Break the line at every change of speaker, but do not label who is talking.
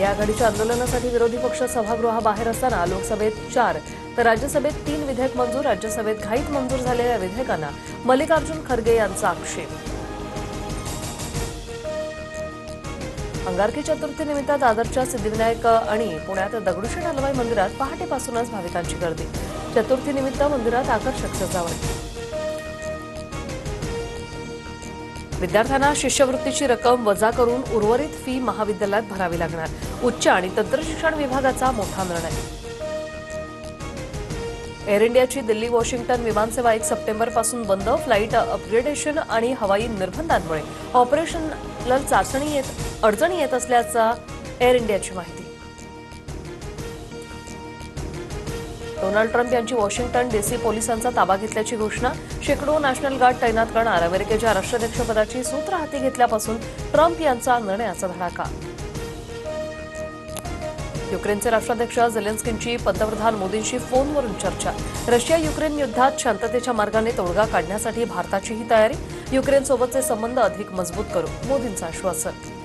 India आघाडीच्या आंदोलनासाठी विरोधी पक्ष सभागृहाबाहेर असताना लोकसभेत 4 तर राज्यसभेत 3 विधेयक मंजूर। राज्यसभेत घाईत मंजूर झालेल्या विधेयकांना मल्लिकार्जुन खरगे यांचा आक्षेप। अंगारकी चतुर्थीनिमित्त दादरच्या सिद्धिविनायक आणि पुण्यात दगडूशेठ हलवाई मंदिरात पहाटेपासूनच भाविकांची गर्दी। चतुर्थीनिमित्त मंदिरात आकर्षक सजावट। विद्यार्थ्यांना शिष्यवृत्तीची रक्कम वजा करून उर्वरित फी महाविद्यालयात भरावी लागणार। उच्च आणि तंत्रशिक्षण विभागाचा मोठा निर्णय। एअर इंडियाची दिल्ली वॉशिंग्टन विमानसेवा 1 सप्टेंबरपासून बंद। फ्लाईट अपग्रेडेशन आणि हवाई निर्बंधांमुळे ऑपरेशनल अडचणी येत असल्याचा एअर इंडियाची माहिती। डोनाल्ड ट्रम्प यांची वॉशिंग्टन डीसी पोलिसांचा ताबा घेतल्याची घोषणा। शेकडो नॅशनल गार्ड तैनात करणार। अमेरिकेच्या राष्ट्राध्यक्षपदाची सूत्र हाती घेतल्यापासून ट्रम्प यांचा निर्णयाचा धडाका। युक्रेनचे राष्ट्राध्यक्ष झेलेन्स्कींची पंतप्रधान मोदींशी फोनवरून चर्चा। रशिया युक्रेन युद्धात शांततेच्या मार्गाने तोडगा काढण्यासाठी भारताचीही तयारी। युक्रेनसोबतचे संबंध अधिक मजबूत करू, मोदींचं आश्वासन।